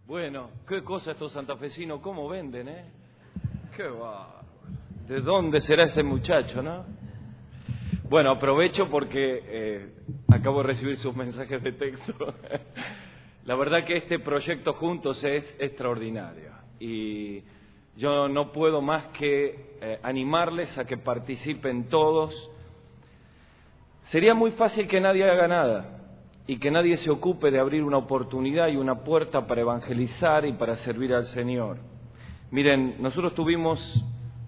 Bueno, qué cosa estos santafesinos, cómo venden, ¿eh? Qué va. ¿De dónde será ese muchacho, no? Bueno, aprovecho porque acabo de recibir sus mensajes de texto. La verdad que este proyecto Juntos es extraordinario y yo no puedo más que animarles a que participen todos. Sería muy fácil que nadie haga nada y que nadie se ocupe de abrir una oportunidad y una puerta para evangelizar y para servir al Señor. Miren, nosotros tuvimos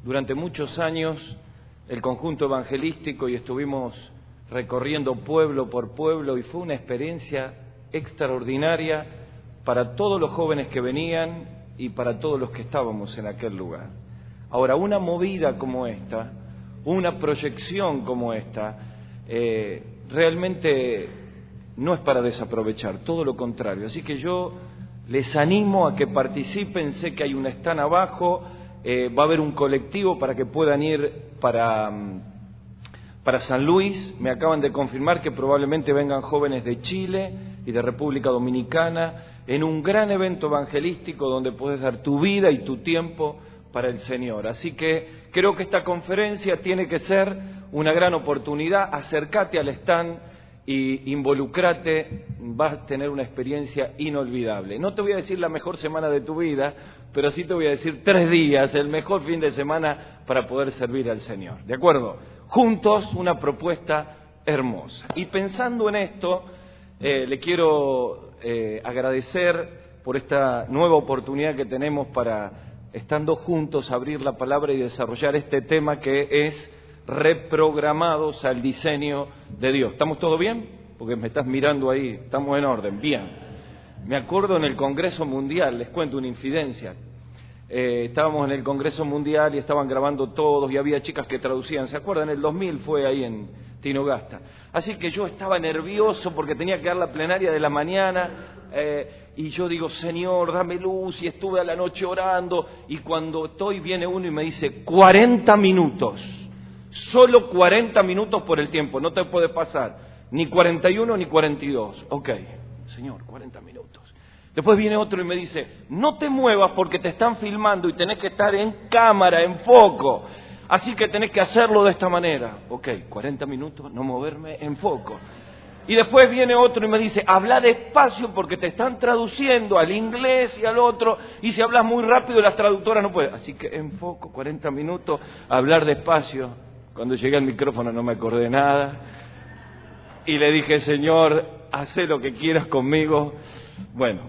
durante muchos años el conjunto evangelístico y estuvimos recorriendo pueblo por pueblo y fue una experiencia extraordinaria para todos los jóvenes que venían y para todos los que estábamos en aquel lugar. Ahora, una movida como esta, una proyección como esta, realmente no es para desaprovechar, todo lo contrario. Así que yo les animo a que participen, sé que hay un stand abajo, va a haber un colectivo para que puedan ir para San Luis. Me acaban de confirmar que probablemente vengan jóvenes de Chile y de República Dominicana en un gran evento evangelístico donde puedes dar tu vida y tu tiempo para el Señor. Así que creo que esta conferencia tiene que ser una gran oportunidad. Acércate al stand y involucrate, vas a tener una experiencia inolvidable. No te voy a decir la mejor semana de tu vida, pero sí te voy a decir 3 días, el mejor fin de semana para poder servir al Señor. ¿De acuerdo? Juntos, una propuesta hermosa. Y pensando en esto, le quiero agradecer por esta nueva oportunidad que tenemos para, estando juntos, abrir la palabra y desarrollar este tema que es reprogramados al diseño de Dios. ¿Estamos todos bien? Porque me estás mirando ahí, estamos en orden, bien. Me acuerdo en el Congreso Mundial, les cuento una infidencia, estábamos en el Congreso Mundial y estaban grabando todos y había chicas que traducían, ¿se acuerdan? El 2000 fue ahí en Tinogasta. Así que yo estaba nervioso porque tenía que dar la plenaria de la mañana y yo digo, Señor, dame luz, y estuve a la noche orando y cuando estoy viene uno y me dice, 40 minutos. Solo 40 minutos por el tiempo, no te puede pasar, ni 41 ni 42. Ok, Señor, 40 minutos. Después viene otro y me dice, no te muevas porque te están filmando y tenés que estar en cámara, en foco. Así que tenés que hacerlo de esta manera. Ok, 40 minutos, no moverme, en foco. Y después viene otro y me dice, habla despacio porque te están traduciendo al inglés y al otro, y si hablas muy rápido las traductoras no pueden. Así que en foco, 40 minutos, hablar despacio. Cuando llegué al micrófono no me acordé nada y le dije, Señor, haz lo que quieras conmigo. Bueno,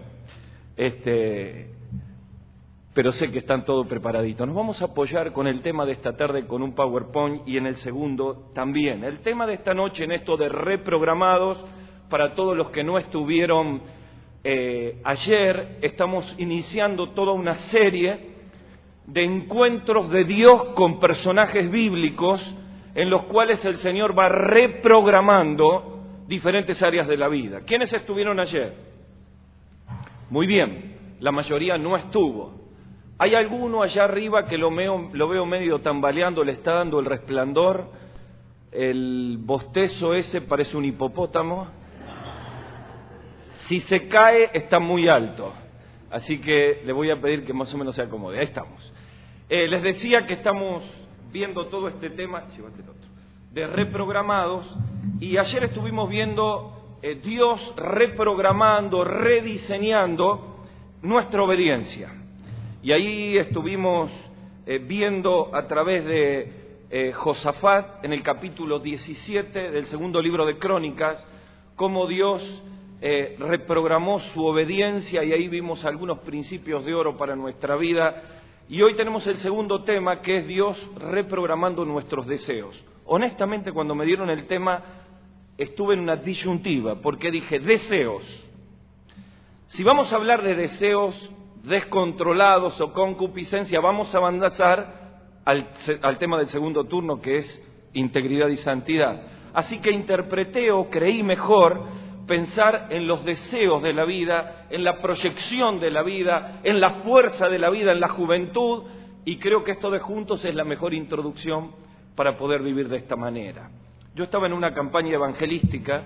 pero sé que están todos preparaditos. Nos vamos a apoyar con el tema de esta tarde con un PowerPoint y en el segundo también. El tema de esta noche en esto de reprogramados, para todos los que no estuvieron ayer, estamos iniciando toda una serie de encuentros de Dios con personajes bíblicos en los cuales el Señor va reprogramando diferentes áreas de la vida. ¿Quiénes estuvieron ayer? Muy bien, la mayoría no estuvo. Hay alguno allá arriba que lo veo medio tambaleando, le está dando el resplandor, el bostezo ese parece un hipopótamo. Si se cae está muy alto, así que le voy a pedir que más o menos se acomode. Ahí estamos. Les decía que estamos viendo todo este tema de reprogramados y ayer estuvimos viendo Dios reprogramando, rediseñando nuestra obediencia. Y ahí estuvimos viendo a través de Josafat en el capítulo 17 del segundo libro de Crónicas cómo Dios reprogramó su obediencia y ahí vimos algunos principios de oro para nuestra vida. Y hoy tenemos el segundo tema, que es Dios reprogramando nuestros deseos. Honestamente, cuando me dieron el tema, estuve en una disyuntiva, porque dije, deseos. Si vamos a hablar de deseos descontrolados o concupiscencia, vamos a avanzar al tema del segundo turno, que es integridad y santidad. Así que interpreté o creí mejor pensar en los deseos de la vida, en la proyección de la vida, en la fuerza de la vida, en la juventud, y creo que esto de juntos es la mejor introducción para poder vivir de esta manera. Yo estaba en una campaña evangelística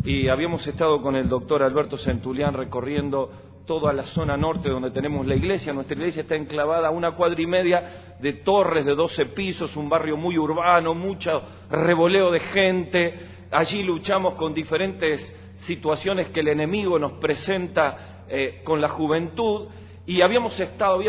y habíamos estado con el doctor Alberto Centulián recorriendo toda la zona norte donde tenemos la iglesia. Nuestra iglesia está enclavada a 1,5 cuadras de torres de 12 pisos, un barrio muy urbano, mucho revoleo de gente. Allí luchamos con diferentes situaciones que el enemigo nos presenta con la juventud. Y había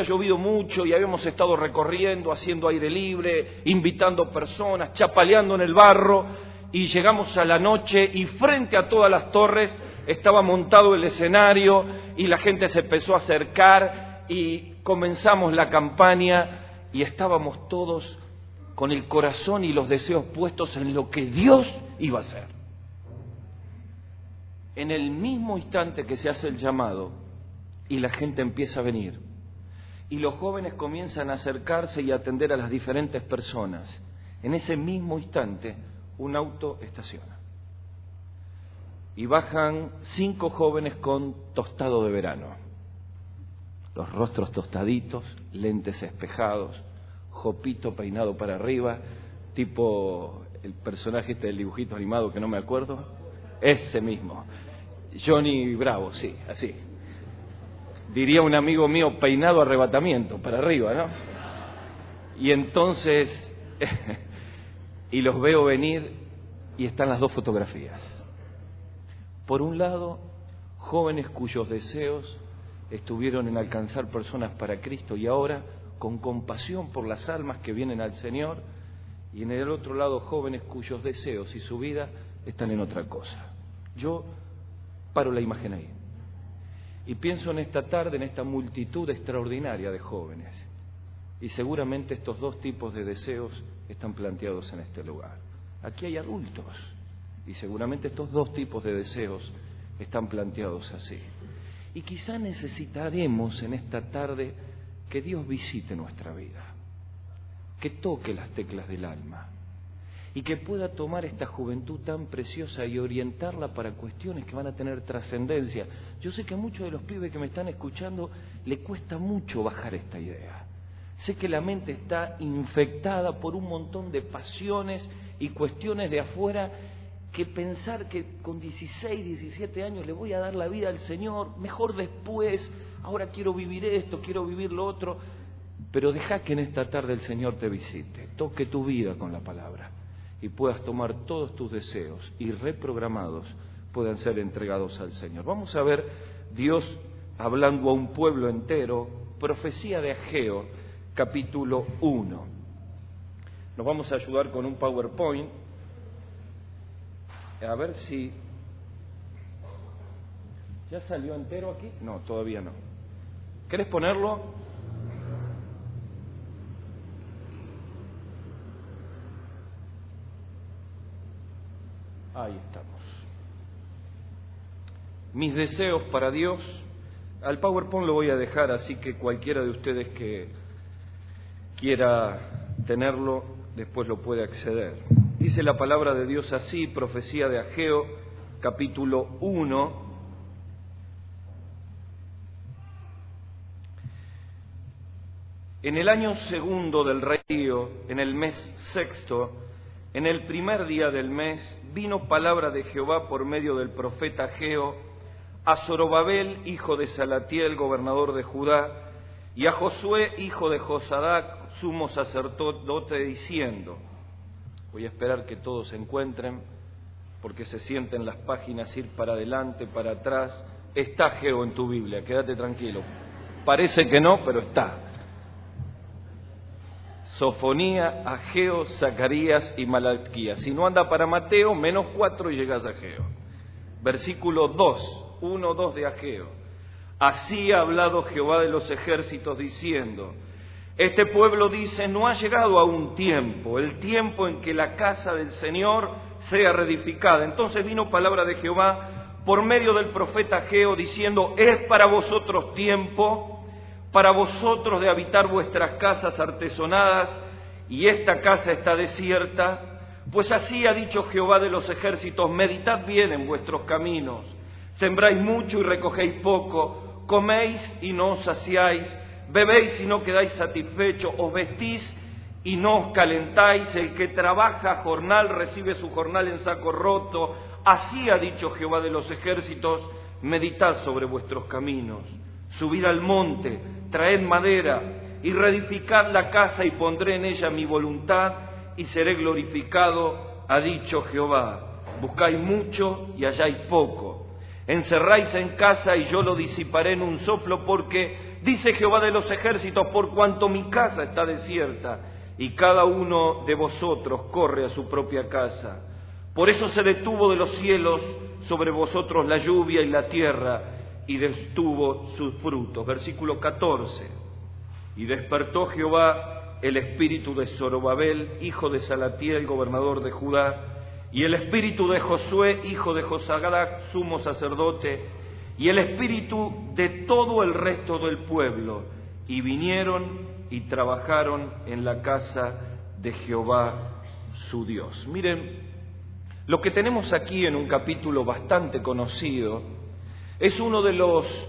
llovido mucho y habíamos estado recorriendo, haciendo aire libre, invitando personas, chapaleando en el barro, y llegamos a la noche y frente a todas las torres estaba montado el escenario y la gente se empezó a acercar y comenzamos la campaña y estábamos todos con el corazón y los deseos puestos en lo que Dios iba a hacer. En el mismo instante que se hace el llamado y la gente empieza a venir y los jóvenes comienzan a acercarse y a atender a las diferentes personas, en ese mismo instante un auto estaciona y bajan 5 jóvenes con tostado de verano, los rostros tostaditos, lentes espejados, jopito peinado para arriba, tipo el personaje del dibujito animado que no me acuerdo, ese mismo, Johnny Bravo, sí, así. Diría un amigo mío, peinado arrebatamiento, para arriba, ¿no? Y entonces, y los veo venir y están las 2 fotografías. Por un lado, jóvenes cuyos deseos estuvieron en alcanzar personas para Cristo y ahora con compasión por las almas que vienen al Señor, y en el otro lado, jóvenes cuyos deseos y su vida están en otra cosa. Yo paro la imagen ahí y pienso en esta tarde, en esta multitud extraordinaria de jóvenes, y seguramente estos 2 tipos de deseos están planteados en este lugar. Aquí hay adultos y seguramente estos 2 tipos de deseos están planteados así. Y quizá necesitaremos en esta tarde que Dios visite nuestra vida, que toque las teclas del alma y que pueda tomar esta juventud tan preciosa y orientarla para cuestiones que van a tener trascendencia. Yo sé que a muchos de los pibes que me están escuchando le cuesta mucho bajar esta idea. Sé que la mente está infectada por un montón de pasiones y cuestiones de afuera, que pensar que con 16, 17 años le voy a dar la vida al Señor, mejor después, ahora quiero vivir esto, quiero vivir lo otro. Pero deja que en esta tarde el Señor te visite, toque tu vida con la palabra y puedas tomar todos tus deseos y reprogramados puedan ser entregados al Señor. Vamos a ver Dios hablando a un pueblo entero, profecía de Ageo, capítulo 1. Nos vamos a ayudar con un PowerPoint. A ver si... ¿Ya salió entero aquí? No, todavía no. ¿Querés ponerlo? Ahí estamos. Mis deseos para Dios. Al PowerPoint lo voy a dejar, así que cualquiera de ustedes que quiera tenerlo, después lo puede acceder. Dice la palabra de Dios así, profecía de Ageo, capítulo 1. En el año 2 del rey Darío, en el mes 6, en el primer día del mes, vino palabra de Jehová por medio del profeta Ageo a Zorobabel, hijo de Salatiel, gobernador de Judá, y a Josué, hijo de Josadac, sumo sacerdote, diciendo... Voy a esperar que todos se encuentren, porque se sienten las páginas ir para adelante, para atrás. Está Ageo en tu Biblia, quédate tranquilo. Parece que no, pero está. Sofonía, Ageo, Zacarías y Malaquías. Si no anda para Mateo, -4 y llegas a Ageo. Versículo 2, 1-2 de Ageo. Así ha hablado Jehová de los ejércitos diciendo... Este pueblo dice, no ha llegado aún tiempo, el tiempo en que la casa del Señor sea reedificada. Entonces vino palabra de Jehová por medio del profeta Ageo diciendo, es para vosotros tiempo, para vosotros de habitar vuestras casas artesonadas, y esta casa está desierta. Pues así ha dicho Jehová de los ejércitos, meditad bien en vuestros caminos, sembráis mucho y recogéis poco, coméis y no os saciáis, bebéis y no quedáis satisfechos, os vestís y no os calentáis, el que trabaja jornal recibe su jornal en saco roto. Así ha dicho Jehová de los ejércitos, meditad sobre vuestros caminos. Subid al monte, traed madera, y reedificad la casa, y pondré en ella mi voluntad, y seré glorificado, ha dicho Jehová. Buscáis mucho, y halláis poco. Encerráis en casa, y yo lo disiparé en un soplo, porque, dice Jehová de los ejércitos, por cuanto mi casa está desierta, y cada uno de vosotros corre a su propia casa. Por eso se detuvo de los cielos sobre vosotros la lluvia y la tierra, y detuvo sus frutos. Versículo 14. Y despertó Jehová el espíritu de Zorobabel, hijo de Salatiel, gobernador de Judá, y el espíritu de Josué, hijo de Josadac, sumo sacerdote, y el espíritu de todo el resto del pueblo, y vinieron y trabajaron en la casa de Jehová su Dios. Miren, lo que tenemos aquí en un capítulo bastante conocido es uno de los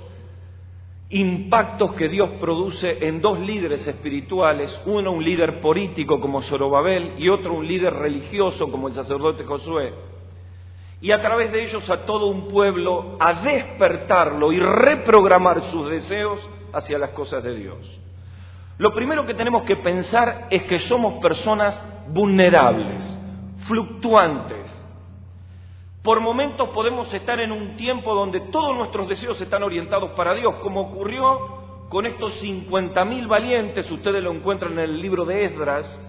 impactos que Dios produce en dos líderes espirituales, uno un líder político como Zorobabel y otro un líder religioso como el sacerdote Josué, y a través de ellos a todo un pueblo a despertarlo y reprogramar sus deseos hacia las cosas de Dios. Lo primero que tenemos que pensar es que somos personas vulnerables, fluctuantes. Por momentos podemos estar en un tiempo donde todos nuestros deseos están orientados para Dios, como ocurrió con estos 50.000 valientes, ustedes lo encuentran en el libro de Esdras.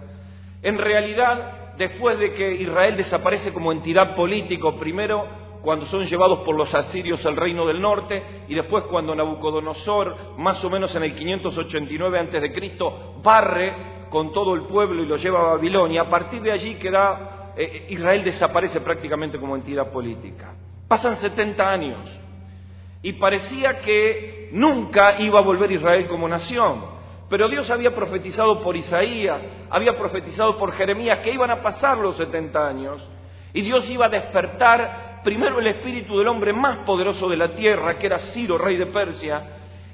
En realidad, después de que Israel desaparece como entidad política, primero cuando son llevados por los asirios al reino del norte, y después cuando Nabucodonosor, más o menos en el 589 a.C., barre con todo el pueblo y lo lleva a Babilonia, a partir de allí Israel desaparece prácticamente como entidad política. Pasan 70 años y parecía que nunca iba a volver Israel como nación, pero Dios había profetizado por Isaías, había profetizado por Jeremías que iban a pasar los 70 años y Dios iba a despertar primero el espíritu del hombre más poderoso de la tierra, que era Ciro, rey de Persia,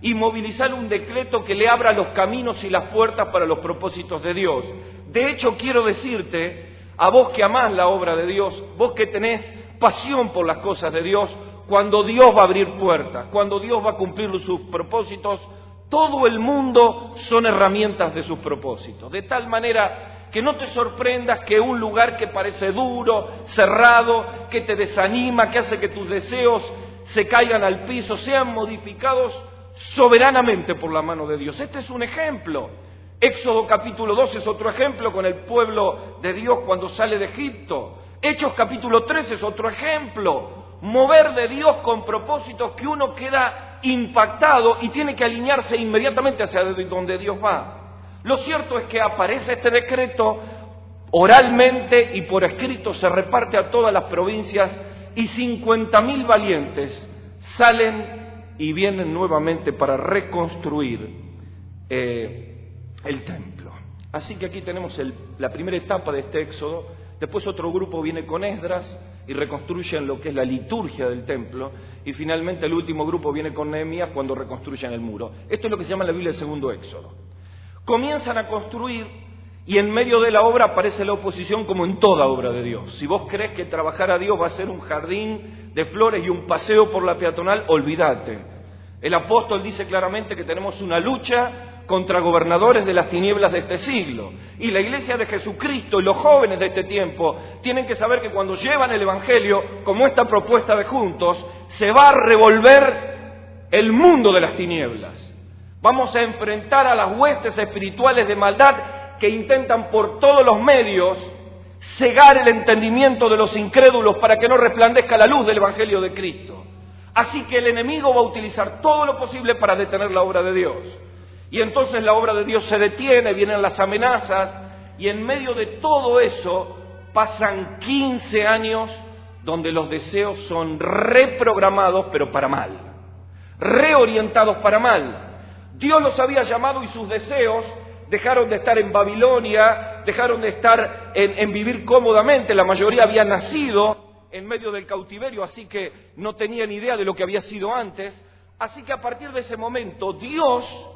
y movilizar un decreto que le abra los caminos y las puertas para los propósitos de Dios. De hecho, quiero decirte, a vos que amás la obra de Dios, vos que tenés pasión por las cosas de Dios, cuando Dios va a abrir puertas, cuando Dios va a cumplir sus propósitos, todo el mundo son herramientas de sus propósitos. De tal manera que no te sorprendas que un lugar que parece duro, cerrado, que te desanima, que hace que tus deseos se caigan al piso, sean modificados soberanamente por la mano de Dios. Este es un ejemplo. Éxodo capítulo 2 es otro ejemplo con el pueblo de Dios cuando sale de Egipto. Hechos capítulo 3 es otro ejemplo. Mover de Dios con propósitos que uno queda impactado y tiene que alinearse inmediatamente hacia donde Dios va. Lo cierto es que aparece este decreto oralmente y por escrito, se reparte a todas las provincias y 50.000 valientes salen y vienen nuevamente para reconstruir el templo. Así que aquí tenemos la primera etapa de este éxodo. Después otro grupo viene con Esdras y reconstruyen lo que es la liturgia del templo, y finalmente el último grupo viene con Nehemías cuando reconstruyen el muro. Esto es lo que se llama en la Biblia el segundo éxodo. Comienzan a construir y en medio de la obra aparece la oposición, como en toda obra de Dios. Si vos crees que trabajar a Dios va a ser un jardín de flores y un paseo por la peatonal, olvídate. El apóstol dice claramente que tenemos una lucha contra gobernadores de las tinieblas de este siglo. Y la iglesia de Jesucristo y los jóvenes de este tiempo tienen que saber que cuando llevan el evangelio, como esta propuesta de Juntos, se va a revolver el mundo de las tinieblas. Vamos a enfrentar a las huestes espirituales de maldad que intentan por todos los medios cegar el entendimiento de los incrédulos para que no resplandezca la luz del evangelio de Cristo. Así que el enemigo va a utilizar todo lo posible para detener la obra de Dios. Y entonces la obra de Dios se detiene, vienen las amenazas, y en medio de todo eso pasan 15 años donde los deseos son reprogramados, pero para mal, reorientados para mal. Dios los había llamado y sus deseos dejaron de estar en Babilonia, dejaron de estar en vivir cómodamente. La mayoría había nacido en medio del cautiverio, así que no tenían idea de lo que había sido antes. Así que a partir de ese momento Dios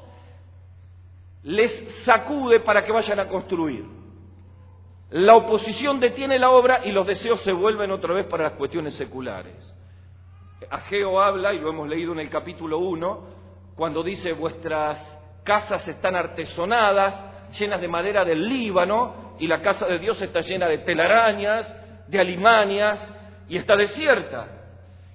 les sacude para que vayan a construir. La oposición detiene la obra y los deseos se vuelven otra vez para las cuestiones seculares. Ageo habla, y lo hemos leído en el capítulo 1, cuando dice vuestras casas están artesonadas, llenas de madera del Líbano, y la casa de Dios está llena de telarañas, de alimañas, y está desierta.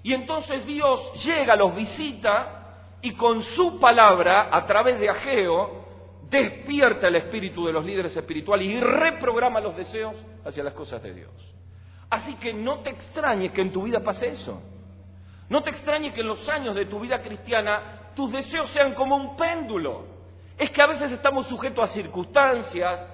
Y entonces Dios llega, los visita, y con su palabra, a través de Ageo, despierta el espíritu de los líderes espirituales y reprograma los deseos hacia las cosas de Dios. Así que no te extrañe que en tu vida pase eso. No te extrañe que en los años de tu vida cristiana tus deseos sean como un péndulo. Es que a veces estamos sujetos a circunstancias,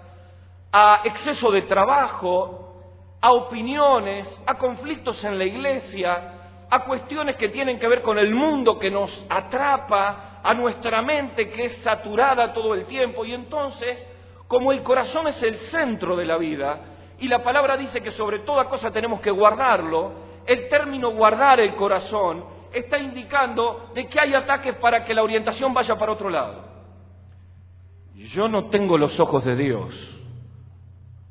a exceso de trabajo, a opiniones, a conflictos en la iglesia, a cuestiones que tienen que ver con el mundo que nos atrapa, a nuestra mente que es saturada todo el tiempo. Y entonces, como el corazón es el centro de la vida, y la palabra dice que sobre toda cosa tenemos que guardarlo, el término guardar el corazón está indicando de que hay ataques para que la orientación vaya para otro lado. Yo no tengo los ojos de Dios,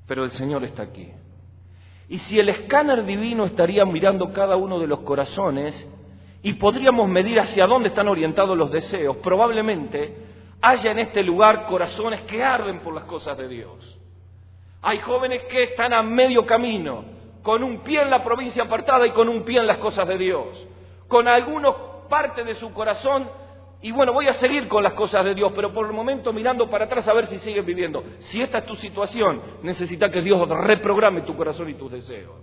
pero el Señor está aquí. Y si el escáner divino estaría mirando cada uno de los corazones y podríamos medir hacia dónde están orientados los deseos, probablemente haya en este lugar corazones que arden por las cosas de Dios. Hay jóvenes que están a medio camino, con un pie en la provincia apartada y con un pie en las cosas de Dios, con algunos parte de su corazón, y bueno, voy a seguir con las cosas de Dios, pero por el momento mirando para atrás a ver si sigues viviendo. Si esta es tu situación, necesitas que Dios reprograme tu corazón y tus deseos.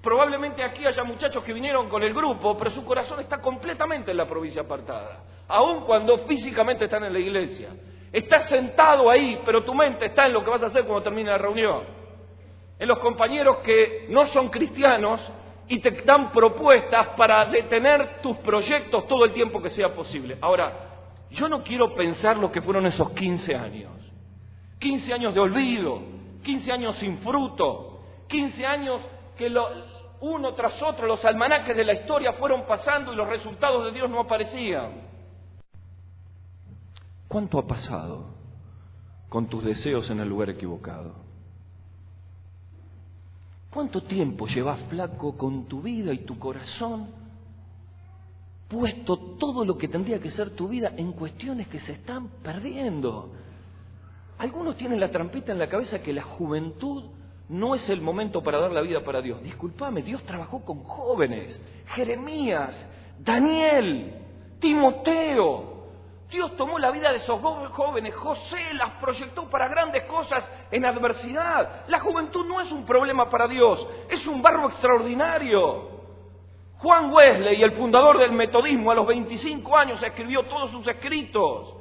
Probablemente aquí haya muchachos que vinieron con el grupo, pero su corazón está completamente en la provincia apartada, aun cuando físicamente están en la iglesia. Estás sentado ahí, pero tu mente está en lo que vas a hacer cuando termine la reunión, en los compañeros que no son cristianos y te dan propuestas para detener tus proyectos todo el tiempo que sea posible. Ahora, yo no quiero pensar lo que fueron esos 15 años. 15 años de olvido, 15 años sin fruto, 15 años que uno tras otro los almanaques de la historia fueron pasando y los resultados de Dios no aparecían. ¿Cuánto ha pasado con tus deseos en el lugar equivocado? ¿Cuánto tiempo llevas, flaco, con tu vida y tu corazón puesto todo lo que tendría que ser tu vida en cuestiones que se están perdiendo? Algunos tienen la trampita en la cabeza que la juventud no es el momento para dar la vida para Dios. Discúlpame, Dios trabajó con jóvenes, Jeremías, Daniel, Timoteo. Dios tomó la vida de esos jóvenes, José las proyectó para grandes cosas en adversidad. La juventud no es un problema para Dios, es un barro extraordinario. Juan Wesley, el fundador del metodismo, a los 25 años escribió todos sus escritos.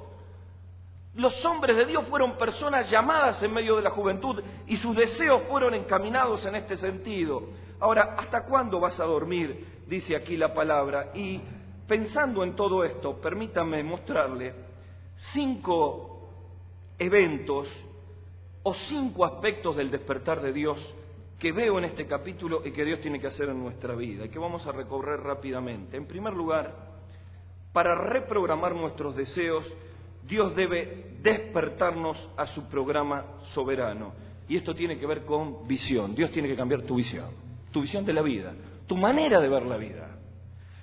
Los hombres de Dios fueron personas llamadas en medio de la juventud y sus deseos fueron encaminados en este sentido. Ahora, ¿hasta cuándo vas a dormir? Dice aquí la palabra. Y pensando en todo esto, permítame mostrarle 5 eventos o 5 aspectos del despertar de Dios que veo en este capítulo y que Dios tiene que hacer en nuestra vida y que vamos a recorrer rápidamente. En primer lugar, para reprogramar nuestros deseos, Dios debe despertarnos a su programa soberano. Y esto tiene que ver con visión. Dios tiene que cambiar tu visión de la vida, tu manera de ver la vida.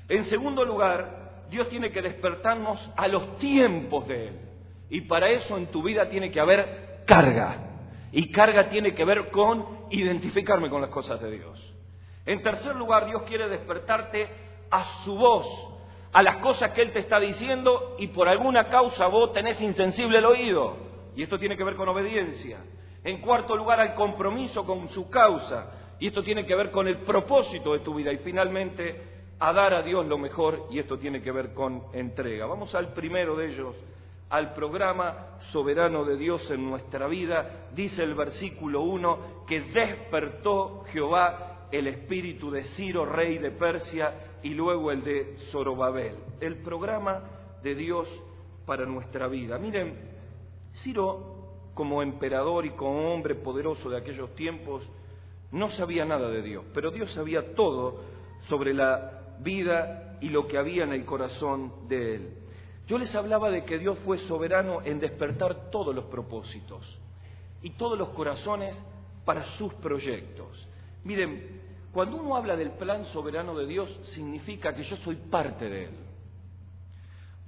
En segundo lugar, Dios tiene que despertarnos a los tiempos de Él. Y para eso en tu vida tiene que haber carga. Y carga tiene que ver con identificarme con las cosas de Dios. En tercer lugar, Dios quiere despertarte a su voz, a las cosas que Él te está diciendo y por alguna causa vos tenés insensible el oído. Y esto tiene que ver con obediencia. En cuarto lugar, al compromiso con su causa. Y esto tiene que ver con el propósito de tu vida. Y finalmente, a dar a Dios lo mejor, y esto tiene que ver con entrega. Vamos al primero de ellos, al programa soberano de Dios en nuestra vida. Dice el versículo 1 que despertó Jehová el espíritu de Ciro, rey de Persia, y luego el de Zorobabel. El programa de Dios para nuestra vida. Miren, Ciro, como emperador y como hombre poderoso de aquellos tiempos, no sabía nada de Dios, pero Dios sabía todo sobre la vida y lo que había en el corazón de él. Yo les hablaba de que Dios fue soberano en despertar todos los propósitos y todos los corazones para sus proyectos. Miren, cuando uno habla del plan soberano de Dios, significa que yo soy parte de Él.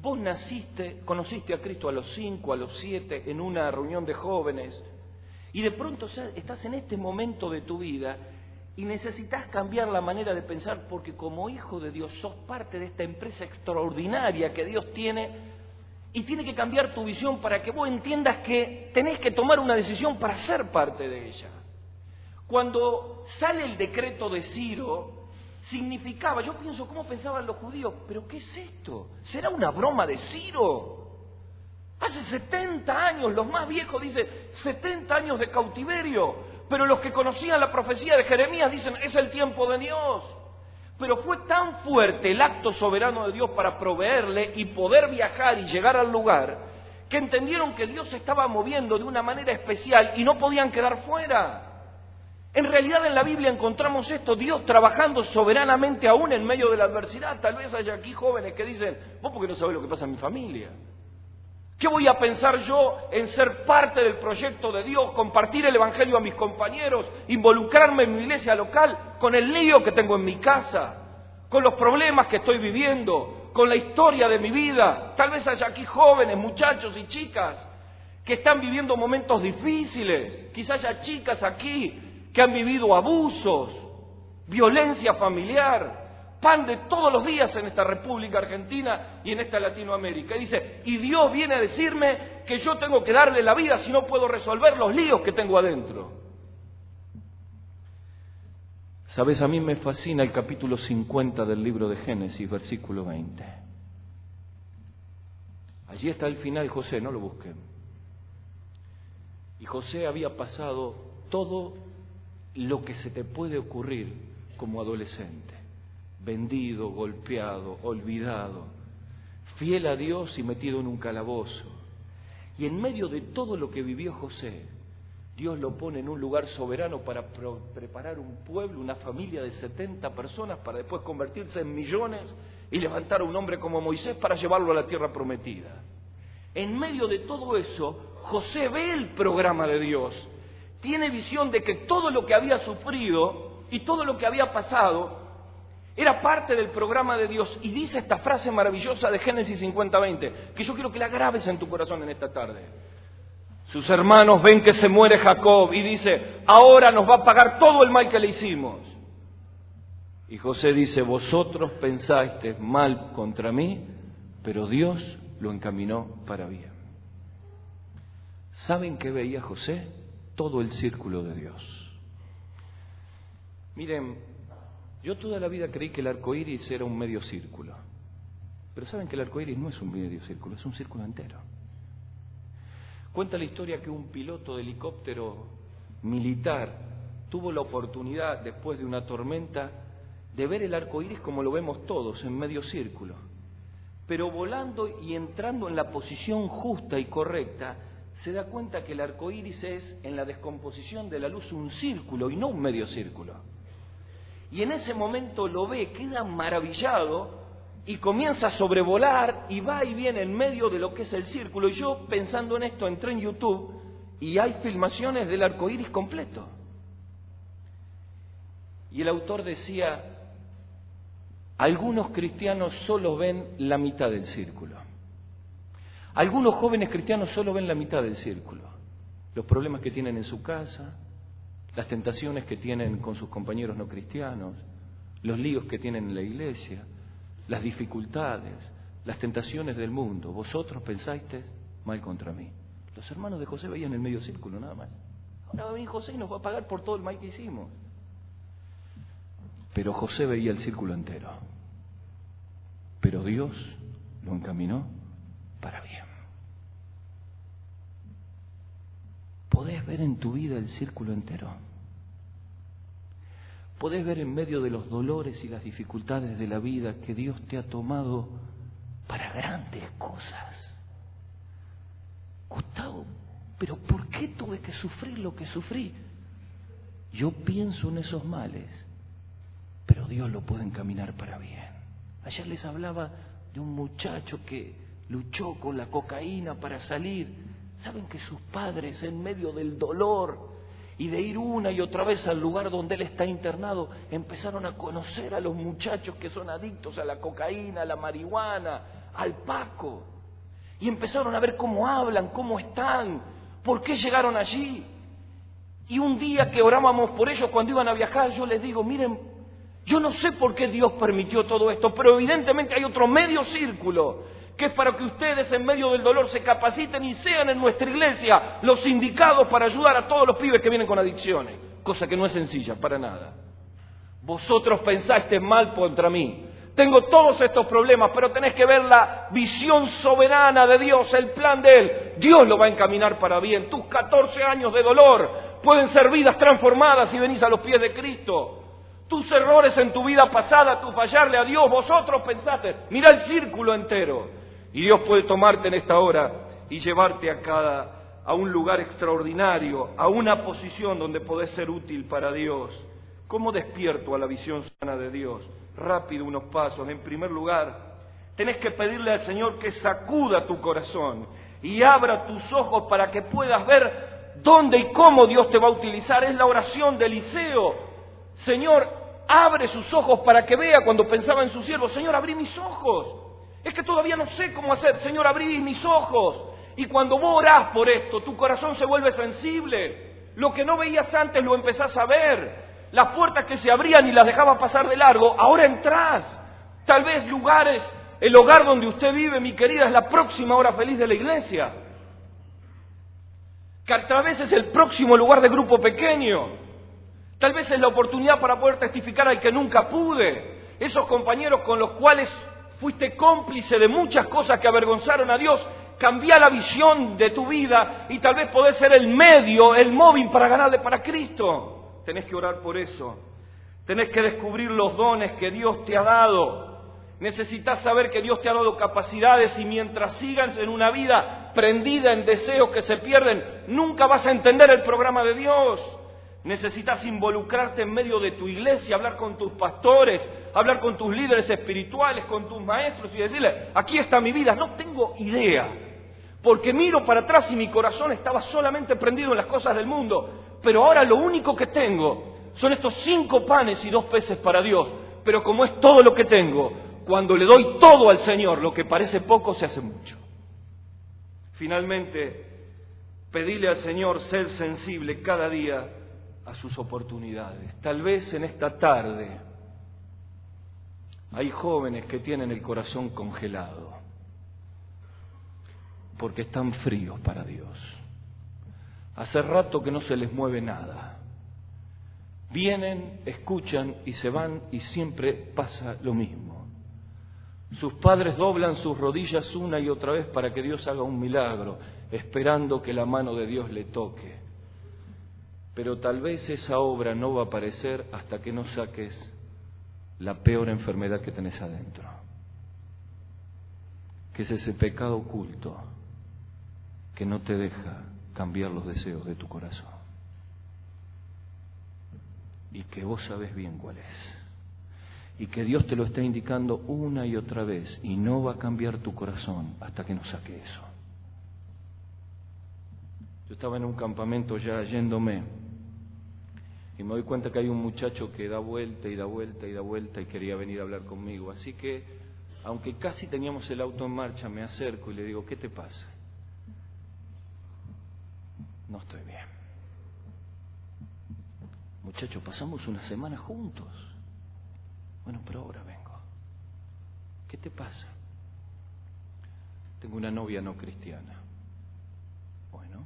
Vos conociste a Cristo a los 5, a los 7, en una reunión de jóvenes, y de pronto estás en este momento de tu vida y necesitas cambiar la manera de pensar, porque como hijo de Dios sos parte de esta empresa extraordinaria que Dios tiene, y tiene que cambiar tu visión para que vos entiendas que tenés que tomar una decisión para ser parte de ella. Cuando sale el decreto de Ciro, significaba, yo pienso cómo pensaban los judíos, pero ¿qué es esto? ¿Será una broma de Ciro? Hace 70 años, los más viejos dicen 70 años de cautiverio, pero los que conocían la profecía de Jeremías dicen es el tiempo de Dios. Pero fue tan fuerte el acto soberano de Dios para proveerle y poder viajar y llegar al lugar, que entendieron que Dios se estaba moviendo de una manera especial y no podían quedar fuera. En realidad en la Biblia encontramos esto, Dios trabajando soberanamente aún en medio de la adversidad. Tal vez haya aquí jóvenes que dicen, vos porque no sabés lo que pasa en mi familia. ¿Qué voy a pensar yo en ser parte del proyecto de Dios, compartir el Evangelio a mis compañeros, involucrarme en mi iglesia local, con el lío que tengo en mi casa, con los problemas que estoy viviendo, con la historia de mi vida? Tal vez haya aquí jóvenes, muchachos y chicas que están viviendo momentos difíciles. Quizás haya chicas aquí que han vivido abusos, violencia familiar, pan de todos los días en esta República Argentina y en esta Latinoamérica. Y dice, y Dios viene a decirme que yo tengo que darle la vida si no puedo resolver los líos que tengo adentro. Sabes, a mí me fascina el capítulo 50 del libro de Génesis, versículo 20. Allí está el final, José, no lo busquen. Y José había pasado todo lo que se te puede ocurrir como adolescente. Vendido, golpeado, olvidado, fiel a Dios y metido en un calabozo. Y en medio de todo lo que vivió José, Dios lo pone en un lugar soberano para preparar un pueblo, una familia de 70 personas, para después convertirse en millones y levantar a un hombre como Moisés para llevarlo a la tierra prometida. En medio de todo eso, José ve el programa de Dios, tiene visión de que todo lo que había sufrido y todo lo que había pasado era parte del programa de Dios, y dice esta frase maravillosa de Génesis 50:20, que yo quiero que la grabes en tu corazón en esta tarde. Sus hermanos ven que se muere Jacob y dice, ahora nos va a pagar todo el mal que le hicimos. Y José dice, vosotros pensasteis mal contra mí, pero Dios lo encaminó para bien. ¿Saben qué veía José? Todo el círculo de Dios. Miren, yo toda la vida creí que el arco iris era un medio círculo. Pero saben que el arco iris no es un medio círculo, es un círculo entero. Cuenta la historia que un piloto de helicóptero militar tuvo la oportunidad, después de una tormenta, de ver el arco iris como lo vemos todos, en medio círculo. Pero volando y entrando en la posición justa y correcta, se da cuenta que el arco iris es, en la descomposición de la luz, un círculo y no un medio círculo. Y en ese momento lo ve, queda maravillado y comienza a sobrevolar y va y viene en medio de lo que es el círculo. Y yo, pensando en esto, entré en YouTube y hay filmaciones del arco iris completo. Y el autor decía, algunos cristianos solo ven la mitad del círculo. Algunos jóvenes cristianos solo ven la mitad del círculo. Los problemas que tienen en su casa, las tentaciones que tienen con sus compañeros no cristianos, los líos que tienen en la iglesia, las dificultades, las tentaciones del mundo. Vosotros pensasteis mal contra mí. Los hermanos de José veían el medio círculo, nada más. Ahora va a venir José y nos va a pagar por todo el mal que hicimos. Pero José veía el círculo entero. Pero Dios lo encaminó para bien. ¿Podés ver en tu vida el círculo entero? ¿Podés ver en medio de los dolores y las dificultades de la vida que Dios te ha tomado para grandes cosas? Gustavo, ¿pero por qué tuve que sufrir lo que sufrí? Yo pienso en esos males, pero Dios lo puede encaminar para bien. Ayer les hablaba de un muchacho que luchó con la cocaína para salir. ¿Saben que sus padres, en medio del dolor y de ir una y otra vez al lugar donde él está internado, empezaron a conocer a los muchachos que son adictos a la cocaína, a la marihuana, al Paco. Y empezaron a ver cómo hablan, cómo están, por qué llegaron allí. Y un día que orábamos por ellos cuando iban a viajar, yo les digo, miren, yo no sé por qué Dios permitió todo esto, pero evidentemente hay otro medio círculo, que es para que ustedes en medio del dolor se capaciten y sean en nuestra iglesia los indicados para ayudar a todos los pibes que vienen con adicciones, cosa que no es sencilla, para nada. Vosotros pensaste mal contra mí, tengo todos estos problemas, pero tenés que ver la visión soberana de Dios, el plan de Él. Dios lo va a encaminar para bien. Tus 14 años de dolor pueden ser vidas transformadas si venís a los pies de Cristo. Tus errores en tu vida pasada, tu fallarle a Dios, vosotros pensaste, mira el círculo entero. Y Dios puede tomarte en esta hora y llevarte a un lugar extraordinario, a una posición donde podés ser útil para Dios. ¿Cómo despierto a la visión sana de Dios? Rápido, unos pasos. En primer lugar, tenés que pedirle al Señor que sacuda tu corazón y abra tus ojos para que puedas ver dónde y cómo Dios te va a utilizar. Es la oración de Eliseo. Señor, abre sus ojos para que vea. Cuando pensaba en su siervo, Señor, abrí mis ojos. Es que todavía no sé cómo hacer. Señor, abrí mis ojos. Y cuando vos orás por esto, tu corazón se vuelve sensible. Lo que no veías antes lo empezás a ver. Las puertas que se abrían y las dejabas pasar de largo, ahora entrás. Tal vez lugares, el hogar donde usted vive, mi querida, es la próxima hora feliz de la iglesia. Tal vez es el próximo lugar de grupo pequeño. Tal vez es la oportunidad para poder testificar al que nunca pude. Esos compañeros con los cuales fuiste cómplice de muchas cosas que avergonzaron a Dios. Cambia la visión de tu vida y tal vez podés ser el medio, el móvil para ganarle para Cristo. Tenés que orar por eso. Tenés que descubrir los dones que Dios te ha dado. Necesitas saber que Dios te ha dado capacidades y mientras sigas en una vida prendida en deseos que se pierden, nunca vas a entender el programa de Dios. Necesitas involucrarte en medio de tu iglesia, hablar con tus pastores, hablar con tus líderes espirituales, con tus maestros y decirles, aquí está mi vida, no tengo idea. Porque miro para atrás y mi corazón estaba solamente prendido en las cosas del mundo. Pero ahora lo único que tengo son estos 5 panes y 2 peces para Dios. Pero como es todo lo que tengo, cuando le doy todo al Señor, lo que parece poco se hace mucho. Finalmente, pedirle al Señor ser sensible cada día a sus oportunidades. Tal vez en esta tarde hay jóvenes que tienen el corazón congelado porque están fríos para Dios. Hace rato que no se les mueve nada. Vienen, escuchan y se van y siempre pasa lo mismo. Sus padres doblan sus rodillas una y otra vez para que Dios haga un milagro, esperando que la mano de Dios le toque. Pero tal vez esa obra no va a aparecer hasta que no saques la peor enfermedad que tenés adentro, que es ese pecado oculto que no te deja cambiar los deseos de tu corazón y que vos sabés bien cuál es y que Dios te lo está indicando una y otra vez y no va a cambiar tu corazón hasta que no saque eso. Yo estaba en un campamento ya yéndome y me doy cuenta que hay un muchacho que da vuelta y da vuelta y da vuelta y quería venir a hablar conmigo, así que aunque casi teníamos el auto en marcha me acerco y le digo, ¿qué te pasa? No estoy bien. Muchacho, pasamos una semana juntos. Bueno, pero ahora vengo. ¿Qué te pasa? Tengo una novia no cristiana. Bueno,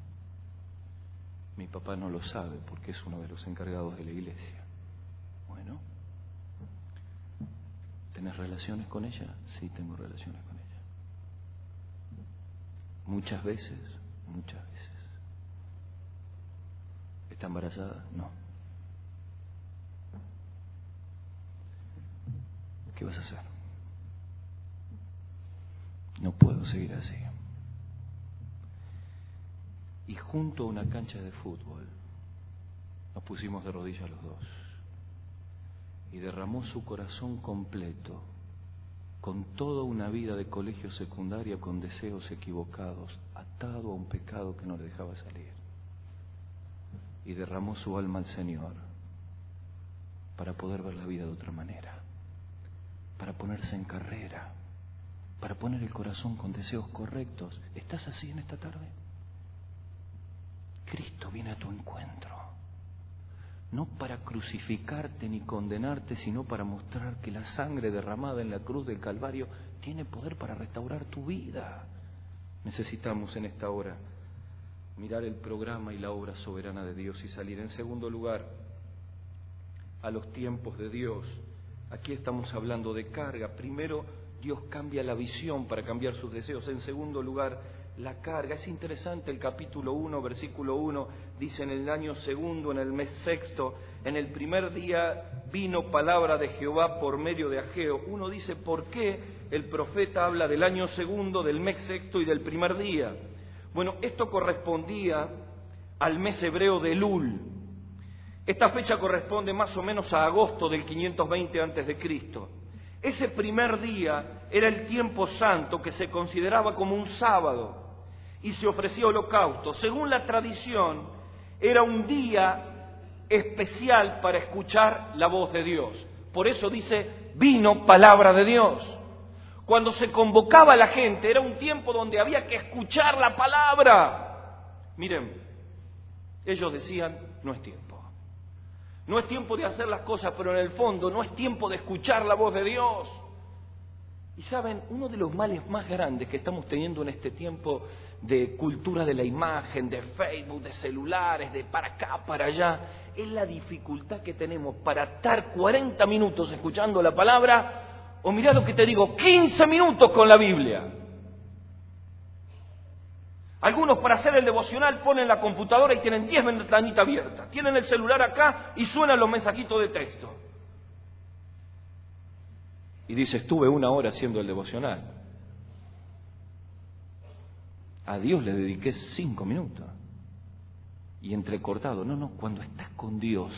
mi papá no lo sabe porque es uno de los encargados de la iglesia. Bueno, ¿tenés relaciones con ella? Sí, tengo relaciones con ella. Muchas veces, muchas veces. ¿Está embarazada? No. ¿Qué vas a hacer? No puedo seguir así. Y junto a una cancha de fútbol nos pusimos de rodillas los dos y derramó su corazón completo con toda una vida de colegio secundario con deseos equivocados, atado a un pecado que no le dejaba salir. Y derramó su alma al Señor para poder ver la vida de otra manera, para ponerse en carrera, para poner el corazón con deseos correctos. ¿Estás así en esta tarde? Cristo viene a tu encuentro, no para crucificarte ni condenarte, sino para mostrar que la sangre derramada en la cruz del Calvario tiene poder para restaurar tu vida. Necesitamos en esta hora mirar el programa y la obra soberana de Dios y salir. En segundo lugar, a los tiempos de Dios. Aquí estamos hablando de carga. Primero, Dios cambia la visión para cambiar sus deseos. En segundo lugar, la carga. Es interesante el capítulo 1, versículo 1, dice: en el año segundo, en el mes sexto, en el primer día vino palabra de Jehová por medio de Ageo. Uno dice, ¿por qué el profeta habla del año segundo, del mes sexto y del primer día? Bueno, esto correspondía al mes hebreo de Elul. Esta fecha corresponde más o menos a agosto del 520 a.C. Ese primer día era el tiempo santo, que se consideraba como un sábado, y se ofrecía holocausto. Según la tradición, era un día especial para escuchar la voz de Dios. Por eso dice, vino palabra de Dios. Cuando se convocaba a la gente, era un tiempo donde había que escuchar la palabra. Miren, ellos decían, no es tiempo. No es tiempo de hacer las cosas, pero en el fondo no es tiempo de escuchar la voz de Dios. Y saben, uno de los males más grandes que estamos teniendo en este tiempo de cultura de la imagen, de Facebook, de celulares, de para acá, para allá, es la dificultad que tenemos para estar 40 minutos escuchando la palabra, o mirá lo que te digo, 15 minutos con la Biblia. Algunos para hacer el devocional ponen la computadora y tienen 10 ventanitas abiertas. Tienen el celular acá y suenan los mensajitos de texto. Y dice, estuve 1 hora haciendo el devocional. A Dios le dediqué 5 minutos. Y entrecortado. No, cuando estás con Dios,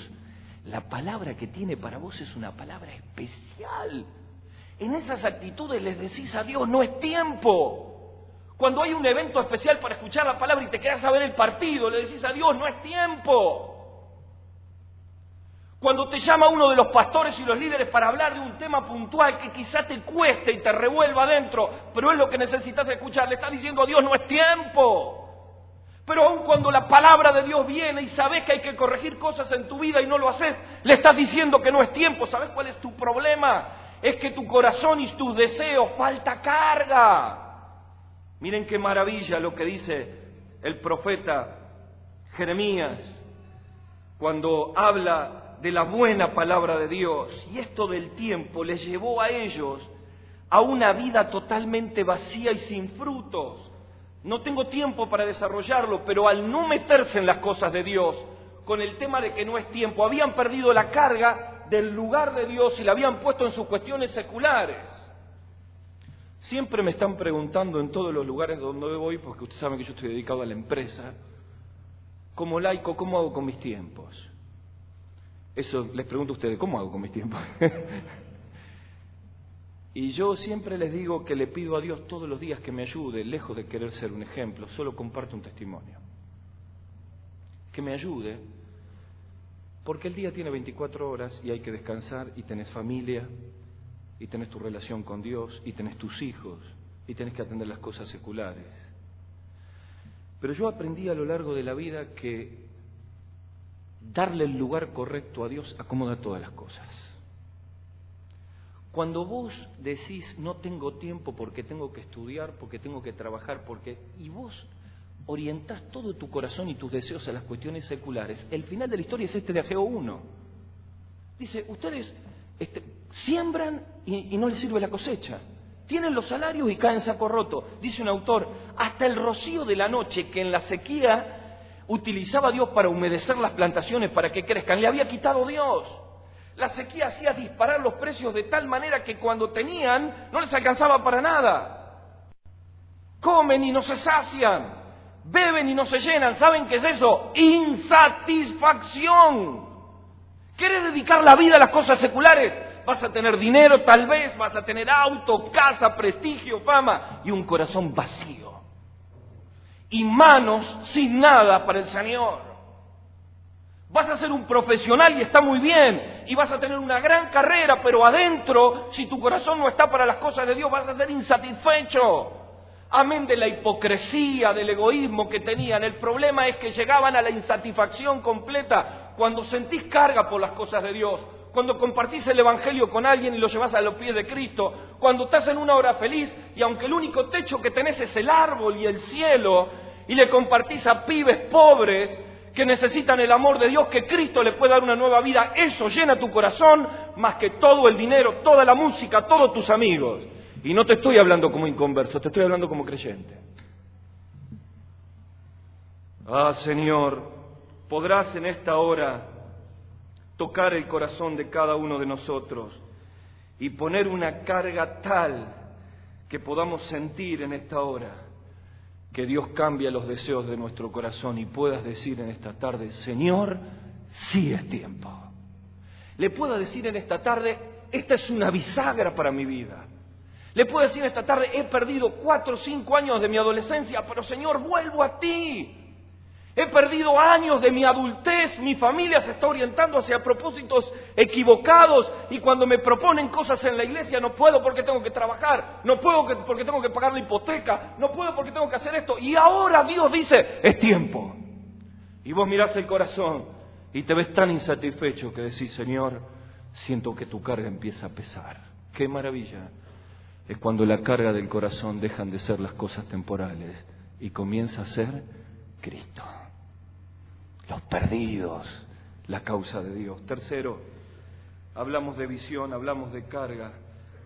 la palabra que tiene para vos es una palabra especial. En esas actitudes les decís a Dios, no es tiempo. Cuando hay un evento especial para escuchar la palabra y te quedás a ver el partido, le decís a Dios, no es tiempo. Cuando te llama uno de los pastores y los líderes para hablar de un tema puntual que quizá te cueste y te revuelva adentro, pero es lo que necesitas escuchar, le estás diciendo a Dios, no es tiempo. Pero aun cuando la palabra de Dios viene y sabes que hay que corregir cosas en tu vida y no lo haces, le estás diciendo que no es tiempo. ¿Sabes cuál es tu problema? Es que tu corazón y tus deseos falta carga. Miren qué maravilla lo que dice el profeta Jeremías cuando habla de la buena palabra de Dios. Y esto del tiempo les llevó a ellos a una vida totalmente vacía y sin frutos. No tengo tiempo para desarrollarlo, pero al no meterse en las cosas de Dios, con el tema de que no es tiempo, habían perdido la carga del lugar de Dios y la habían puesto en sus cuestiones seculares. Siempre me están preguntando en todos los lugares donde voy, porque ustedes saben que yo estoy dedicado a la empresa, como laico, ¿cómo hago con mis tiempos? Eso les pregunto a ustedes, ¿cómo hago con mis tiempos? Y yo siempre les digo que le pido a Dios todos los días que me ayude, lejos de querer ser un ejemplo, solo comparto un testimonio. Que me ayude, porque el día tiene 24 horas y hay que descansar y tenés familia, y tenés tu relación con Dios, y tenés tus hijos, y tenés que atender las cosas seculares. Pero yo aprendí a lo largo de la vida que darle el lugar correcto a Dios acomoda todas las cosas. Cuando vos decís, no tengo tiempo porque tengo que estudiar, porque tengo que trabajar, y vos orientás todo tu corazón y tus deseos a las cuestiones seculares, el final de la historia es este de Ageo 1. Dice, ustedes siembran y no les sirve la cosecha. Tienen los salarios y caen saco roto. Dice un autor, hasta el rocío de la noche que en la sequía utilizaba Dios para humedecer las plantaciones para que crezcan, le había quitado Dios. La sequía hacía disparar los precios de tal manera que cuando tenían no les alcanzaba para nada. Comen y no se sacian, beben y no se llenan. ¿Saben qué es eso? Insatisfacción. ¿Quieres dedicar la vida a las cosas seculares? Vas a tener dinero, tal vez, vas a tener auto, casa, prestigio, fama y un corazón vacío. Y manos sin nada para el Señor. Vas a ser un profesional y está muy bien, y vas a tener una gran carrera, pero adentro, si tu corazón no está para las cosas de Dios, vas a ser insatisfecho. Amén de la hipocresía, del egoísmo que tenían. El problema es que llegaban a la insatisfacción completa cuando sentís carga por las cosas de Dios, cuando compartís el Evangelio con alguien y lo llevas a los pies de Cristo, cuando estás en una hora feliz y aunque el único techo que tenés es el árbol y el cielo, y le compartís a pibes pobres que necesitan el amor de Dios, que Cristo le puede dar una nueva vida, eso llena tu corazón más que todo el dinero, toda la música, todos tus amigos. Y no te estoy hablando como inconverso, te estoy hablando como creyente. Ah, Señor, podrás en esta hora tocar el corazón de cada uno de nosotros y poner una carga tal que podamos sentir en esta hora que Dios cambia los deseos de nuestro corazón y puedas decir en esta tarde, Señor, sí es tiempo. Le puedo decir en esta tarde, esta es una bisagra para mi vida. Le puedo decir en esta tarde, he perdido 4 o 5 años de mi adolescencia, pero Señor, vuelvo a ti. He perdido años de mi adultez, mi familia se está orientando hacia propósitos equivocados y cuando me proponen cosas en la iglesia no puedo porque tengo que trabajar, no puedo porque tengo que pagar la hipoteca, no puedo porque tengo que hacer esto. Y ahora Dios dice, es tiempo. Y vos mirás el corazón y te ves tan insatisfecho que decís, Señor, siento que tu carga empieza a pesar. ¡Qué maravilla! Es cuando la carga del corazón dejan de ser las cosas temporales y comienza a ser Cristo. Los perdidos, la causa de Dios. Tercero, hablamos de visión, hablamos de carga.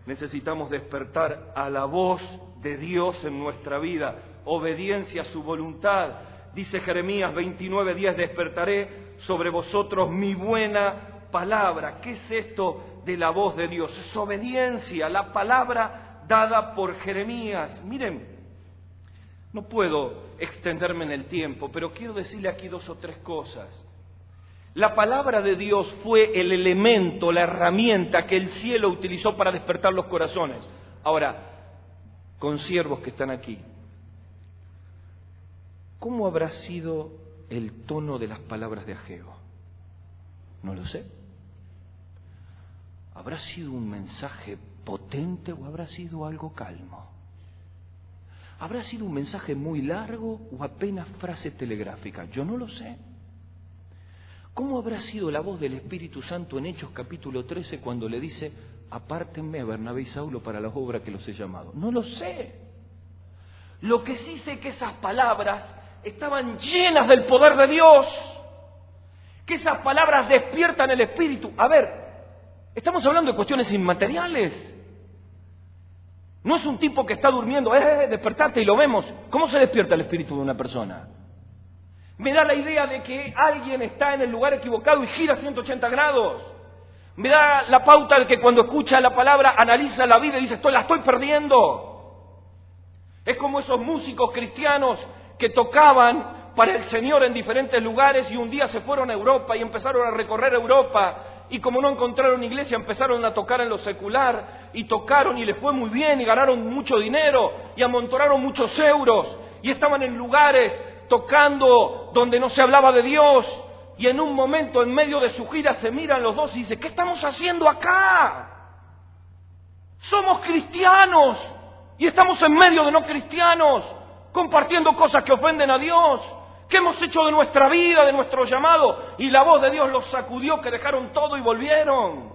Necesitamos despertar a la voz de Dios en nuestra vida, obediencia a su voluntad. Dice Jeremías 29:10, despertaré sobre vosotros mi buena palabra. ¿Qué es esto de la voz de Dios? Es obediencia, la palabra dada por Jeremías. Miren, no puedo extenderme en el tiempo, pero quiero decirle aquí 2 o 3 cosas. La palabra de Dios fue el elemento, la herramienta que el cielo utilizó para despertar los corazones. Ahora, consiervos que están aquí, ¿cómo habrá sido el tono de las palabras de Ageo? No lo sé. ¿Habrá sido un mensaje potente o habrá sido algo calmo? ¿Habrá sido un mensaje muy largo o apenas frase telegráfica? Yo no lo sé. ¿Cómo habrá sido la voz del Espíritu Santo en Hechos capítulo 13 cuando le dice, apártenme a Bernabé y Saulo para las obras que los he llamado? No lo sé. Lo que sí sé es que esas palabras estaban llenas del poder de Dios, que esas palabras despiertan el Espíritu. A ver, estamos hablando de cuestiones inmateriales. No es un tipo que está durmiendo, despertate y lo vemos. ¿Cómo se despierta el espíritu de una persona? Me da la idea de que alguien está en el lugar equivocado y gira 180 grados. Me da la pauta de que cuando escucha la palabra analiza la vida y dice, la estoy perdiendo. Es como esos músicos cristianos que tocaban para el Señor en diferentes lugares y un día se fueron a Europa y empezaron a recorrer Europa. Y como no encontraron iglesia, empezaron a tocar en lo secular, y tocaron y les fue muy bien, y ganaron mucho dinero, y amontonaron muchos euros, y estaban en lugares tocando donde no se hablaba de Dios, y en un momento, en medio de su gira, se miran los dos y dicen, ¿qué estamos haciendo acá? Somos cristianos, y estamos en medio de no cristianos, compartiendo cosas que ofenden a Dios. ¿Qué hemos hecho de nuestra vida, de nuestro llamado? Y la voz de Dios los sacudió, que dejaron todo y volvieron.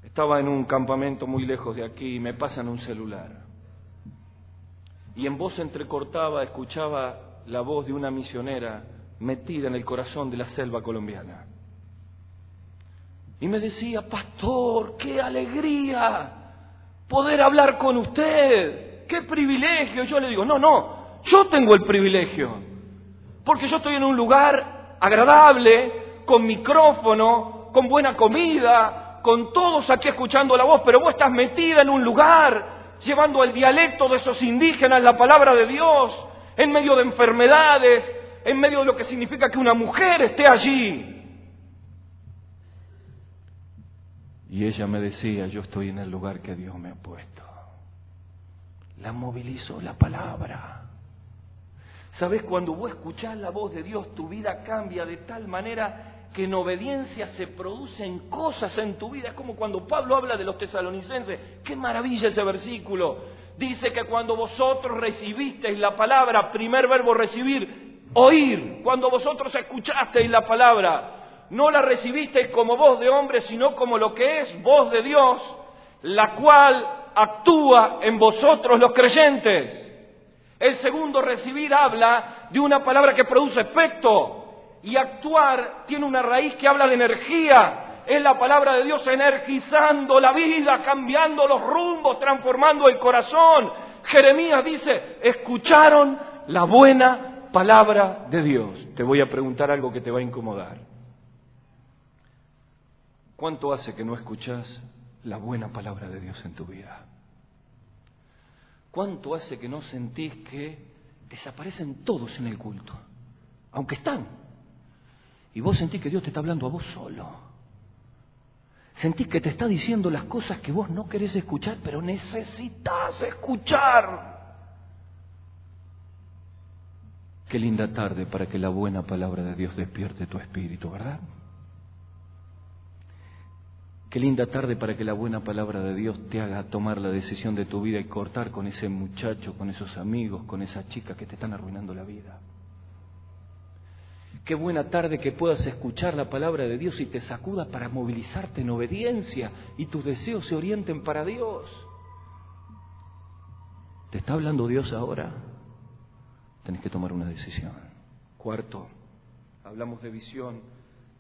Estaba en un campamento muy lejos de aquí y me pasan un celular. Y en voz entrecortada escuchaba la voz de una misionera metida en el corazón de la selva colombiana. Y me decía, pastor, qué alegría poder hablar con usted, qué privilegio. Yo le digo, no, yo tengo el privilegio, porque yo estoy en un lugar agradable, con micrófono, con buena comida, con todos aquí escuchando la voz, pero vos estás metida en un lugar, llevando el dialecto de esos indígenas, la palabra de Dios, en medio de enfermedades, en medio de lo que significa que una mujer esté allí. Y ella me decía, yo estoy en el lugar que Dios me ha puesto. La movilizó la palabra. ¿Sabés? Cuando vos escuchás la voz de Dios, tu vida cambia de tal manera que en obediencia se producen cosas en tu vida. Es como cuando Pablo habla de los tesalonicenses. ¡Qué maravilla ese versículo! Dice que cuando vosotros recibisteis la palabra, primer verbo recibir, oír. Cuando vosotros escuchasteis la palabra, no la recibisteis como voz de hombre, sino como lo que es voz de Dios, la cual actúa en vosotros los creyentes. El segundo, recibir, habla de una palabra que produce efecto, y actuar tiene una raíz que habla de energía. Es la palabra de Dios energizando la vida, cambiando los rumbos, transformando el corazón. Jeremías dice, escucharon la buena palabra de Dios. Te voy a preguntar algo que te va a incomodar. ¿Cuánto hace que no escuchás la buena palabra de Dios en tu vida? ¿Cuánto hace que no sentís que desaparecen todos en el culto? Aunque están. Y vos sentís que Dios te está hablando a vos solo. Sentís que te está diciendo las cosas que vos no querés escuchar, pero necesitas escuchar. Qué linda tarde para que la buena palabra de Dios despierte tu espíritu, ¿verdad? Qué linda tarde para que la buena palabra de Dios te haga tomar la decisión de tu vida y cortar con ese muchacho, con esos amigos, con esa chica que te están arruinando la vida. Qué buena tarde que puedas escuchar la palabra de Dios y te sacuda para movilizarte en obediencia y tus deseos se orienten para Dios. ¿Te está hablando Dios ahora? Tenés que tomar una decisión. Cuarto, hablamos de visión,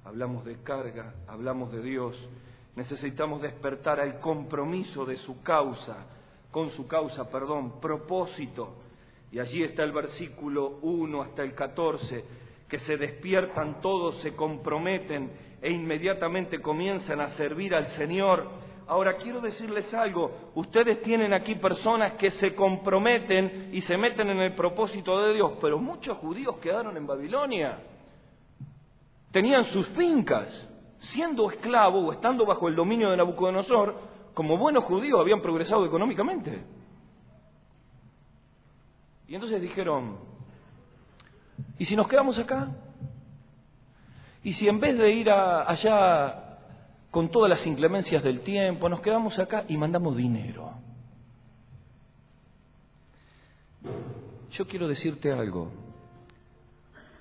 hablamos de carga, hablamos de Dios. Necesitamos despertar al compromiso de su causa, propósito. Y allí está el versículo 1 hasta el 14, que se despiertan todos, se comprometen e inmediatamente comienzan a servir al Señor. Ahora quiero decirles algo, ustedes tienen aquí personas que se comprometen y se meten en el propósito de Dios, pero muchos judíos quedaron en Babilonia, tenían sus fincas. Siendo esclavo o estando bajo el dominio de Nabucodonosor, como buenos judíos habían progresado económicamente. Y entonces dijeron, ¿y si nos quedamos acá? ¿Y si en vez de ir allá con todas las inclemencias del tiempo, nos quedamos acá y mandamos dinero? Yo quiero decirte algo.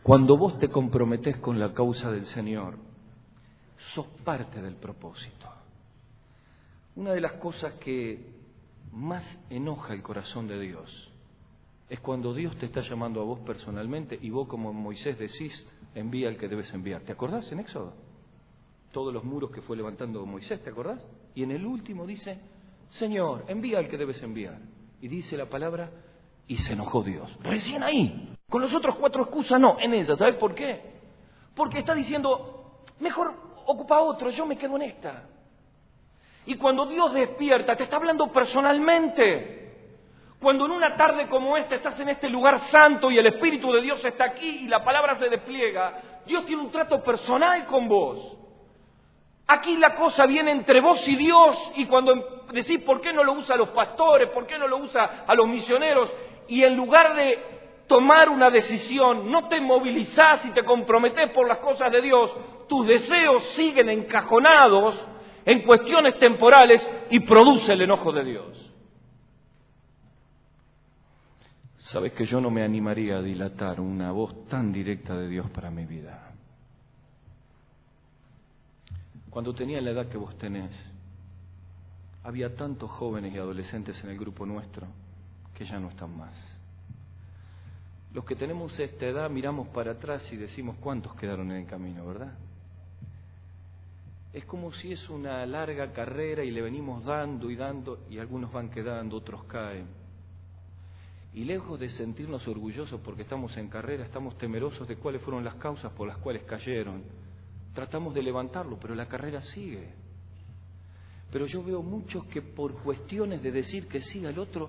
Cuando vos te comprometés con la causa del Señor, sos parte del propósito. Una de las cosas que más enoja el corazón de Dios es cuando Dios te está llamando a vos personalmente y vos como Moisés decís, envía al que debes enviar. ¿Te acordás en Éxodo? Todos los muros que fue levantando Moisés, ¿te acordás? Y en el último dice, Señor, envía al que debes enviar. Y dice la palabra, y se enojó Dios. Recién ahí. Con los otros 4 excusas no, en esa. ¿Sabes por qué? Porque está diciendo, mejor ocupa otro, yo me quedo en esta. Y cuando Dios despierta, te está hablando personalmente. Cuando en una tarde como esta estás en este lugar santo y el Espíritu de Dios está aquí y la palabra se despliega, Dios tiene un trato personal con vos. Aquí la cosa viene entre vos y Dios, y cuando decís por qué no lo usa a los pastores, por qué no lo usa a los misioneros, y en lugar de tomar una decisión, no te movilizás y te comprometés por las cosas de Dios, tus deseos siguen encajonados en cuestiones temporales y produce el enojo de Dios. Sabes que yo no me animaría a dilatar una voz tan directa de Dios para mi vida. Cuando tenía la edad que vos tenés, había tantos jóvenes y adolescentes en el grupo nuestro que ya no están más. Los que tenemos esta edad miramos para atrás y decimos cuántos quedaron en el camino, ¿verdad? Es como si es una larga carrera y le venimos dando y algunos van quedando, otros caen. Y lejos de sentirnos orgullosos porque estamos en carrera, estamos temerosos de cuáles fueron las causas por las cuales cayeron. Tratamos de levantarlo, pero la carrera sigue. Pero yo veo muchos que por cuestiones de decir que siga el otro,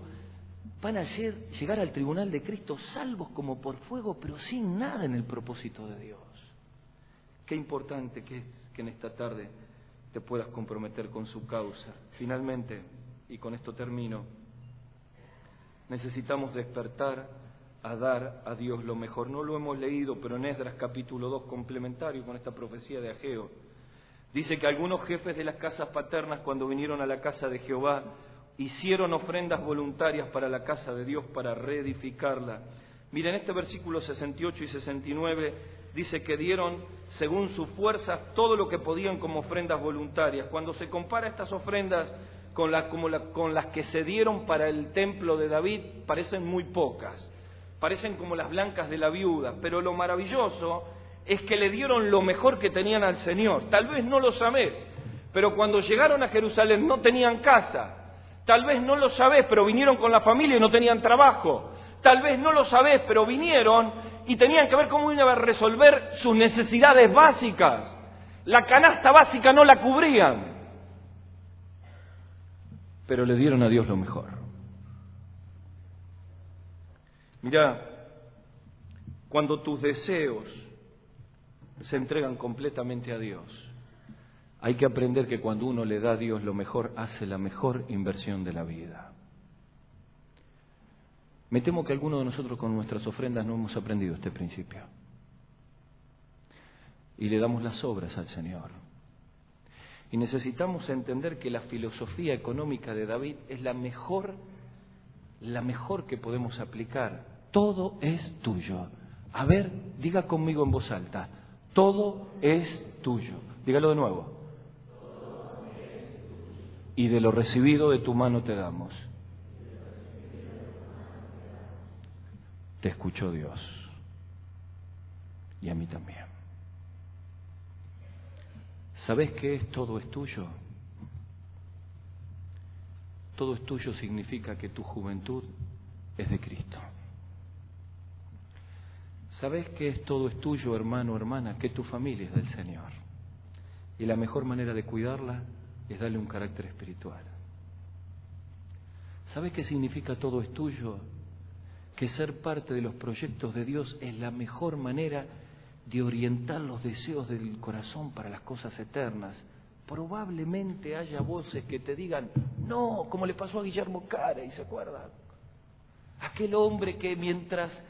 van a llegar al tribunal de Cristo salvos como por fuego, pero sin nada en el propósito de Dios. Qué importante que es que en esta tarde te puedas comprometer con su causa. Finalmente, y con esto termino, necesitamos despertar a dar a Dios lo mejor. No lo hemos leído, pero en Esdras capítulo 2, complementario con esta profecía de Ageo, dice que algunos jefes de las casas paternas, cuando vinieron a la casa de Jehová, hicieron ofrendas voluntarias para la casa de Dios, para reedificarla. Miren, este versículo 68 y 69 dice que dieron según sus fuerzas todo lo que podían como ofrendas voluntarias. Cuando se compara estas ofrendas con las que se dieron para el templo de David, parecen muy pocas, parecen como las blancas de la viuda, pero lo maravilloso es que le dieron lo mejor que tenían al Señor. Tal vez no lo sabés, pero cuando llegaron a Jerusalén no tenían casa. Tal vez no lo sabés, pero vinieron con la familia y no tenían trabajo. Tal vez no lo sabés, pero vinieron y tenían que ver cómo iban a resolver sus necesidades básicas. La canasta básica no la cubrían, pero le dieron a Dios lo mejor. Mirá, cuando tus deseos se entregan completamente a Dios, hay que aprender que cuando uno le da a Dios lo mejor, hace la mejor inversión de la vida. Me temo que algunos de nosotros con nuestras ofrendas no hemos aprendido este principio. Y le damos las obras al Señor. Y necesitamos entender que la filosofía económica de David es la mejor que podemos aplicar. Todo es tuyo. A ver, diga conmigo en voz alta. Todo es tuyo. Dígalo de nuevo. Y de lo recibido de tu mano te damos. Te escuchó Dios. Y a mí también. ¿Sabés qué es todo es tuyo? Todo es tuyo significa que tu juventud es de Cristo. ¿Sabés qué es todo es tuyo, hermano, hermana? Que tu familia es del Señor. Y la mejor manera de cuidarla es darle un carácter espiritual. ¿Sabés qué significa todo es tuyo? Que ser parte de los proyectos de Dios es la mejor manera de orientar los deseos del corazón para las cosas eternas. Probablemente haya voces que te digan, no, como le pasó a Guillermo Carey, ¿se acuerdan? Aquel hombre que mientras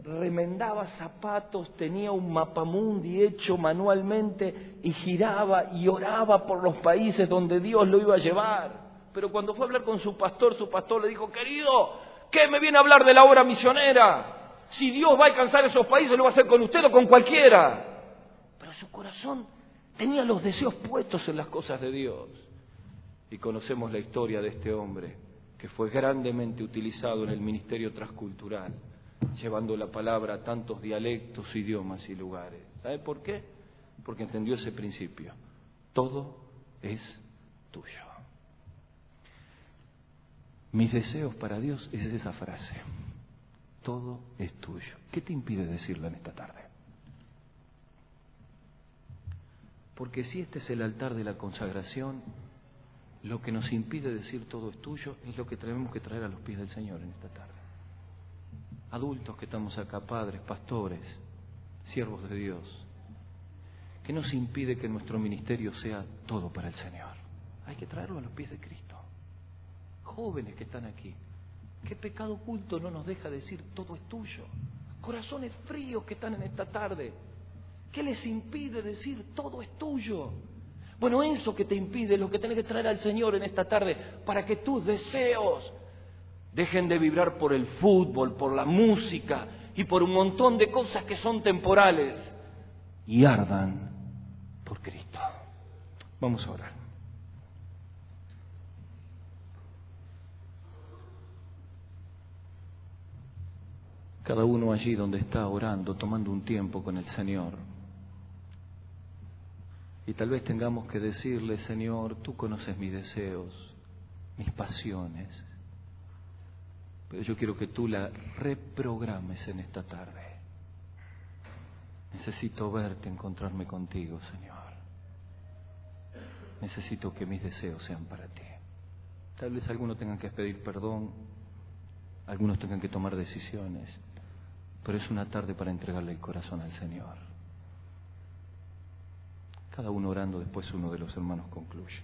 remendaba zapatos tenía un mapamundi hecho manualmente y giraba y oraba por los países donde Dios lo iba a llevar. Pero cuando fue a hablar con su pastor le dijo, querido, ¿qué me viene a hablar de la obra misionera? Si Dios va a alcanzar esos países, lo va a hacer con usted o con cualquiera. Pero su corazón tenía los deseos puestos en las cosas de Dios. Y conocemos la historia de este hombre, que fue grandemente utilizado en el ministerio transcultural, llevando la palabra a tantos dialectos, idiomas y lugares. ¿Sabe por qué? Porque entendió ese principio. Todo es tuyo. Mis deseos para Dios es esa frase. Todo es tuyo. ¿Qué te impide decirlo en esta tarde? Porque si este es el altar de la consagración, lo que nos impide decir todo es tuyo es lo que tenemos que traer a los pies del Señor en esta tarde. Adultos que estamos acá, padres, pastores, siervos de Dios, ¿qué nos impide que nuestro ministerio sea todo para el Señor? Hay que traerlo a los pies de Cristo. Jóvenes que están aquí, ¿qué pecado oculto no nos deja decir todo es tuyo? Corazones fríos que están en esta tarde, ¿qué les impide decir todo es tuyo? Bueno, eso que te impide es lo que tenés que traer al Señor en esta tarde para que tus deseos dejen de vibrar por el fútbol, por la música y por un montón de cosas que son temporales y ardan por Cristo. Vamos a orar. Cada uno allí donde está orando, tomando un tiempo con el Señor. Y tal vez tengamos que decirle, Señor, tú conoces mis deseos, mis pasiones, pero yo quiero que tú la reprogrames en esta tarde. Necesito verte, encontrarme contigo, Señor. Necesito que mis deseos sean para ti. Tal vez algunos tengan que pedir perdón, algunos tengan que tomar decisiones, pero es una tarde para entregarle el corazón al Señor. Cada uno orando, después uno de los hermanos concluye.